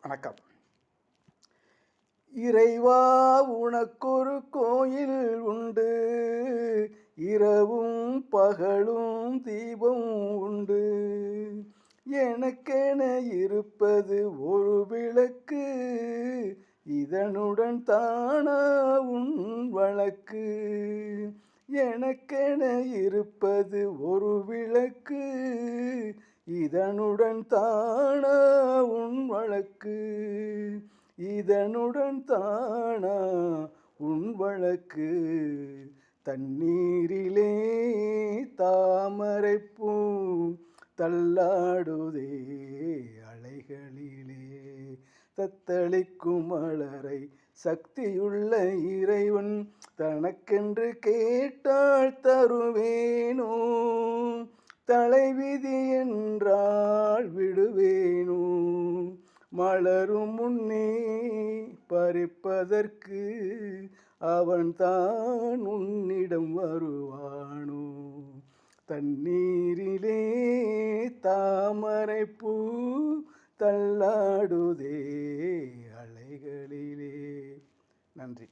வணக்கம். இறைவா உனக்கொரு கோயில் உண்டு, இரவும் பகலும் தீபம் உண்டு. எனக்கென இருப்பது ஒரு விளக்கு, இதனுடன் தானா உன் வழக்கு. எனக்கென இருப்பது ஒரு விளக்கு, இதனுடன் தானா உன் வழக்கு. இதனுடன் தானா உன் வழக்கு. தண்ணீரிலே தாமரைப்பூ தள்ளாடுதே அலைகளிலே. தத்தளிக்கும் மலரை சக்தியுள்ள இறைவன் தனக்கென்று கேட்டால் தருவேனோ? தலைவிதி என்றால் விடுவேனோ? மலரும் முன்னே பறிப்பதற்கு அவன்தான் உன்னிடம் வருவானோ? தண்ணீரிலே தாமரைப்பூ தள்ளாடுதே அலைகளிலே. நன்றி.